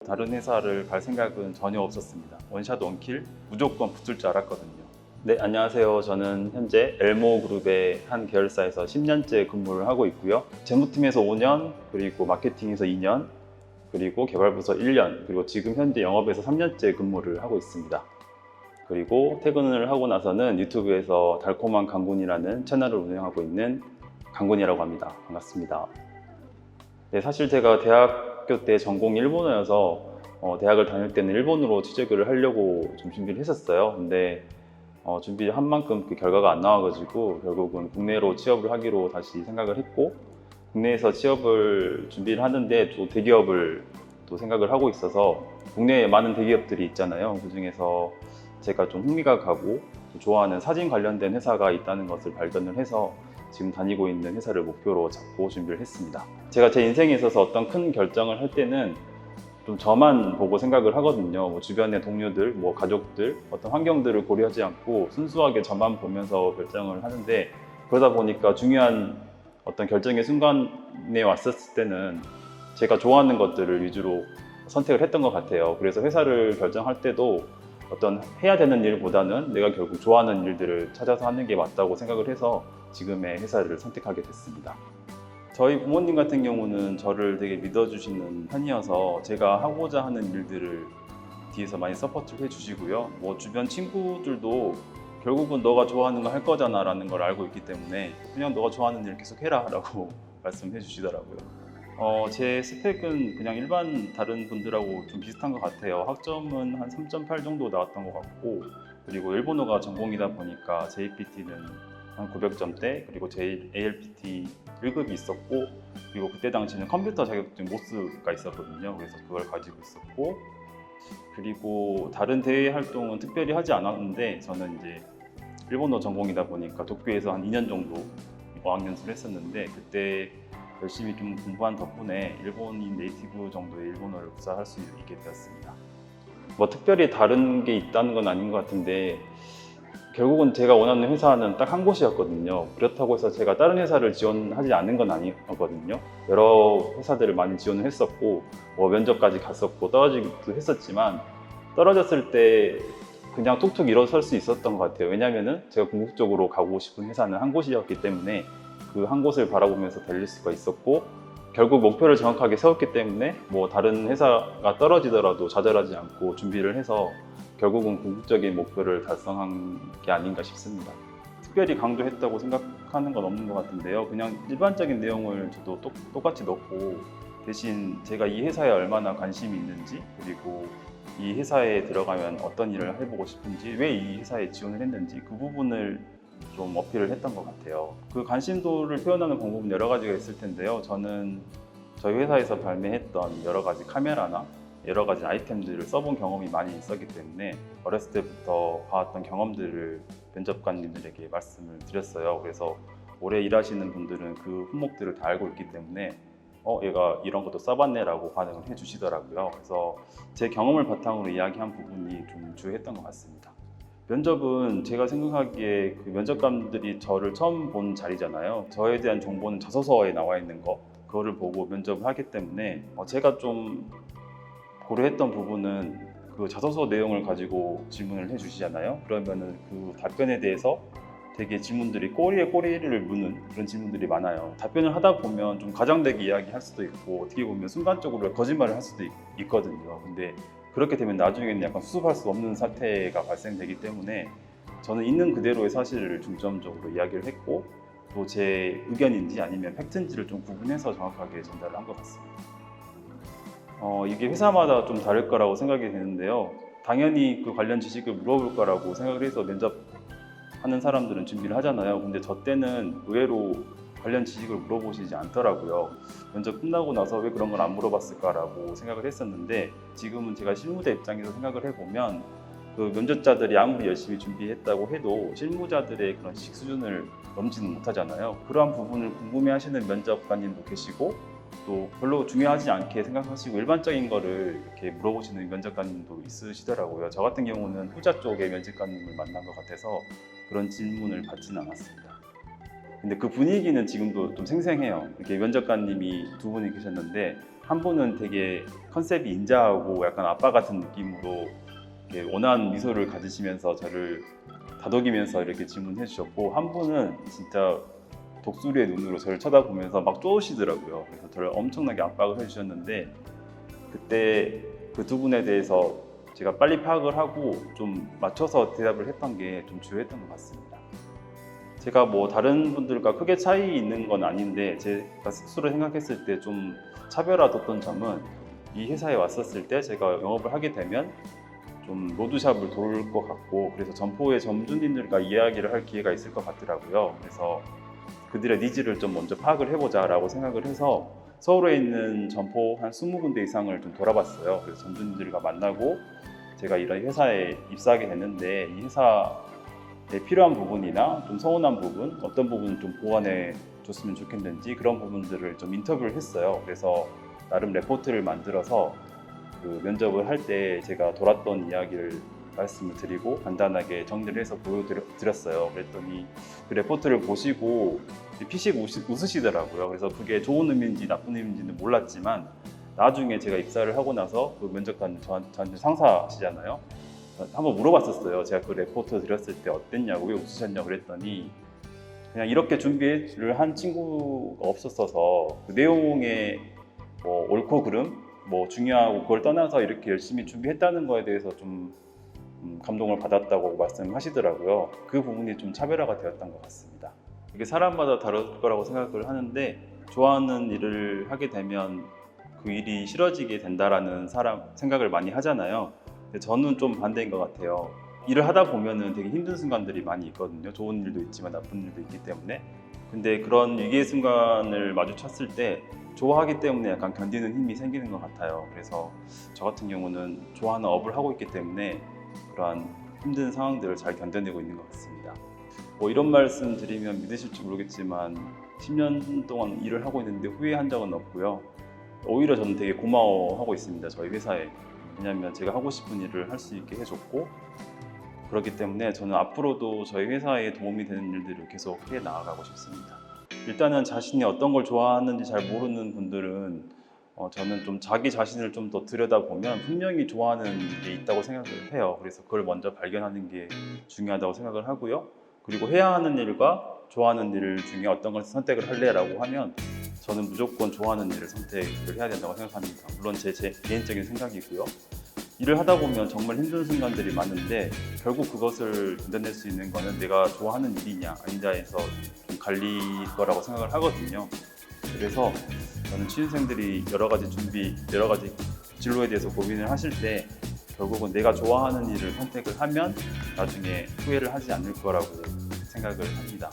다른 회사를 갈 생각은 전혀 없었습니다. 원샷 원킬 무조건 붙을 줄 알았거든요. 네, 안녕하세요. 저는 현재 엘모그룹의 한 계열사에서 10년째 근무를 하고 있고요. 재무팀에서 5년, 그리고 마케팅에서 2년, 그리고 개발부서 1년, 그리고 지금 현재 영업에서 3년째 근무를 하고 있습니다. 그리고 퇴근을 하고 나서는 유튜브에서 달콤한 강군이라는 채널을 운영하고 있는 강군이라고 합니다. 반갑습니다. 네, 사실 제가 대학교 때 전공이 일본어여서 대학을 다닐 때는 일본으로 취직을 하려고 좀 준비를 했었어요. 근데 준비를 한 만큼 그 결과가 안 나와가지고 결국은 국내로 취업을 하기로 다시 생각을 했고, 국내에서 취업을 준비를 하는데 또 대기업을 또 생각을 하고 있어서 국내에 많은 대기업들이 있잖아요. 그 중에서 제가 좀 흥미가 가고 좋아하는 사진 관련된 회사가 있다는 것을 발견을 해서 지금 다니고 있는 회사를 목표로 잡고 준비를 했습니다. 제가 제 인생에 있어서 어떤 큰 결정을 할 때는 좀 저만 보고 생각을 하거든요. 뭐 주변의 동료들, 뭐 가족들, 어떤 환경들을 고려하지 않고 순수하게 저만 보면서 결정을 하는데, 그러다 보니까 중요한 어떤 결정의 순간에 왔었을 때는 제가 좋아하는 것들을 위주로 선택을 했던 것 같아요. 그래서 회사를 결정할 때도 어떤 해야 되는 일보다는 내가 결국 좋아하는 일들을 찾아서 하는 게 맞다고 생각을 해서 지금의 회사를 선택하게 됐습니다. 저희 부모님 같은 경우는 저를 되게 믿어주시는 편이어서 제가 하고자 하는 일들을 뒤에서 많이 서포트를 해주시고요. 뭐 주변 친구들도 결국은 너가 좋아하는 거 할 거잖아 라는 걸 알고 있기 때문에 그냥 너가 좋아하는 일 계속 해라 라고 말씀해 주시더라고요. 제 스펙은 그냥 일반 다른 분들하고 좀 비슷한 것 같아요. 학점은 한 3.8 정도 나왔던 것 같고, 그리고 일본어가 전공이다 보니까 JPT는 한 900점대, 그리고 ALPT 1급이 있었고, 그리고 그때 당시에는 컴퓨터 자격증 모스가 있었거든요. 그래서 그걸 가지고 있었고, 그리고 다른 대외 활동은 특별히 하지 않았는데, 저는 이제 일본어 전공이다 보니까 도쿄에서 한 2년 정도 어학연수를 했었는데, 그때 열심히 좀 공부한 덕분에 일본인 네이티브 정도의 일본어를 구사할 수 있게 되었습니다. 뭐 특별히 다른 게 있다는 건 아닌 것 같은데, 결국은 제가 원하는 회사는 딱 한 곳이었거든요. 그렇다고 해서 제가 다른 회사를 지원하지 않은 건 아니었거든요. 여러 회사들을 많이 지원을 했었고, 뭐 면접까지 갔었고 떨어지기도 했었지만, 떨어졌을 때 그냥 툭툭 일어설 수 있었던 것 같아요. 왜냐면은 제가 궁극적으로 가고 싶은 회사는 한 곳이었기 때문에 그 한 곳을 바라보면서 달릴 수가 있었고, 결국 목표를 정확하게 세웠기 때문에 뭐 다른 회사가 떨어지더라도 좌절하지 않고 준비를 해서 결국은 궁극적인 목표를 달성한 게 아닌가 싶습니다. 특별히 강조했다고 생각하는 건 없는 것 같은데요. 그냥 일반적인 내용을 저도 똑같이 넣고, 대신 제가 이 회사에 얼마나 관심이 있는지, 그리고 이 회사에 들어가면 어떤 일을 해보고 싶은지, 왜 이 회사에 지원을 했는지 그 부분을 좀 어필을 했던 것 같아요. 그 관심도를 표현하는 방법은 여러 가지가 있을 텐데요. 저는 저희 회사에서 발매했던 여러 가지 카메라나 여러 가지 아이템들을 써본 경험이 많이 있었기 때문에 어렸을 때부터 봐왔던 경험들을 면접관님들에게 말씀을 드렸어요. 그래서 오래 일하시는 분들은 그 품목들을 다 알고 있기 때문에 얘가 이런 것도 써봤네 라고 반응을 해주시더라고요. 그래서 제 경험을 바탕으로 이야기한 부분이 좀 주요했던 것 같습니다. 면접은 제가 생각하기에 그 면접관들이 저를 처음 본 자리잖아요. 저에 대한 정보는 자소서에 나와 있는 거, 그거를 보고 면접을 하기 때문에 제가 좀 고려했던 부분은 그 자소서 내용을 가지고 질문을 해주시잖아요. 그러면은 그 답변에 대해서 되게 질문들이 꼬리에 꼬리를 무는 그런 질문들이 많아요. 답변을 하다 보면 좀 과장되게 이야기할 수도 있고, 어떻게 보면 순간적으로 거짓말을 할 수도 있거든요. 근데 그렇게 되면 나중에는 약간 수습할 수 없는 사태가 발생되기 때문에 저는 있는 그대로의 사실을 중점적으로 이야기를 했고, 또 제 의견인지 아니면 팩트인지를 좀 구분해서 정확하게 전달을 한 것 같습니다. 이게 회사마다 좀 다를 거라고 생각이 되는데요. 당연히 그 관련 지식을 물어볼 거라고 생각을 해서 면접하는 사람들은 준비를 하잖아요. 근데 저 때는 의외로 관련 지식을 물어보시지 않더라고요. 면접 끝나고 나서 왜 그런 걸 안 물어봤을까라고 생각을 했었는데, 지금은 제가 실무자 입장에서 생각을 해보면 그 면접자들이 아무리 열심히 준비했다고 해도 실무자들의 그런 지식 수준을 넘지는 못하잖아요. 그러한 부분을 궁금해하시는 면접관님도 계시고, 또 별로 중요하지 않게 생각하시고 일반적인 거를 이렇게 물어보시는 면접관님도 있으시더라고요. 저 같은 경우는 후자 쪽의 면접관님을 만난 것 같아서 그런 질문을 받지는 않았습니다. 근데 그 분위기는 지금도 좀 생생해요. 이렇게 면접관님이 두 분이 계셨는데 한 분은 되게 컨셉이 인자하고 약간 아빠 같은 느낌으로 이렇게 온화한 미소를 가지시면서 저를 다독이면서 이렇게 질문해 주셨고, 한 분은 진짜 독수리의 눈으로 저를 쳐다보면서 막 쪼으시더라고요. 그래서 저를 엄청나게 압박을 해주셨는데, 그때 그 두 분에 대해서 제가 빨리 파악을 하고 좀 맞춰서 대답을 했던 게 좀 주요했던 것 같습니다. 제가 뭐 다른 분들과 크게 차이 있는 건 아닌데, 제가 스스로 생각했을 때 좀 차별화뒀던 점은, 이 회사에 왔었을 때 제가 영업을 하게 되면 좀 로드샵을 돌 것 같고, 그래서 점포의 점주님들과 이야기를 할 기회가 있을 것 같더라고요. 그래서 그들의 니즈를 좀 먼저 파악을 해보자 라고 생각을 해서 서울에 있는 점포 한 20군데 이상을 좀 돌아봤어요. 그래서 점주님들과 만나고 제가 이런 회사에 입사하게 됐는데, 이 회사에 필요한 부분이나 좀 서운한 부분, 어떤 부분을 좀 보완해 줬으면 좋겠는지, 그런 부분들을 좀 인터뷰를 했어요. 그래서 나름 레포트를 만들어서 그 면접을 할 때 제가 돌았던 이야기를 말씀을 드리고 간단하게 정리를 해서 보여드렸어요. 그랬더니 그 레포트를 보시고 피식 웃으시더라고요. 그래서 그게 좋은 의미인지 나쁜 의미인지는 몰랐지만, 나중에 제가 입사를 하고 나서 그 면접관 저한테 상사시잖아요. 한번 물어봤었어요. 제가 그 레포트 드렸을 때 어땠냐고, 왜 웃으셨냐고 그랬더니, 그냥 이렇게 준비를 한 친구가 없었어서 그 내용에 뭐 옳고 그름, 뭐 중요하고 그걸 떠나서 이렇게 열심히 준비했다는 거에 대해서 좀 감동을 받았다고 말씀하시더라고요. 그 부분이 좀 차별화가 되었던 것 같습니다. 이게 사람마다 다를 거라고 생각을 하는데, 좋아하는 일을 하게 되면 그 일이 싫어지게 된다라는 생각을 많이 하잖아요. 근데 저는 좀 반대인 것 같아요. 일을 하다 보면은 되게 힘든 순간들이 많이 있거든요. 좋은 일도 있지만 나쁜 일도 있기 때문에. 근데 그런 위기의 순간을 마주쳤을 때 좋아하기 때문에 약간 견디는 힘이 생기는 것 같아요. 그래서 저 같은 경우는 좋아하는 업을 하고 있기 때문에 그러한 힘든 상황들을 잘 견뎌내고 있는 것 같습니다. 뭐 이런 말씀 드리면 믿으실지 모르겠지만 10년 동안 일을 하고 있는데 후회한 적은 없고요. 오히려 저는 되게 고마워하고 있습니다. 저희 회사에. 왜냐하면 제가 하고 싶은 일을 할 수 있게 해줬고, 그렇기 때문에 저는 앞으로도 저희 회사에 도움이 되는 일들을 계속 해 나가고 싶습니다. 일단은 자신이 어떤 걸 좋아하는지 잘 모르는 분들은 저는 좀 자기 자신을 좀 더 들여다보면 분명히 좋아하는 게 있다고 생각을 해요. 그래서 그걸 먼저 발견하는 게 중요하다고 생각을 하고요. 그리고 해야 하는 일과 좋아하는 일 중에 어떤 걸 선택을 할래라고 하면 저는 무조건 좋아하는 일을 선택을 해야 된다고 생각합니다. 물론 제 개인적인 생각이고요. 일을 하다 보면 정말 힘든 순간들이 많은데, 결국 그것을 견뎌낼 수 있는 거는 내가 좋아하는 일이냐 아니냐에서 좀 갈릴 거라고 생각을 하거든요. 그래서 저는 취준생들이 여러 가지 진로에 대해서 고민을 하실 때 결국은 내가 좋아하는 일을 선택을 하면 나중에 후회를 하지 않을 거라고 생각을 합니다.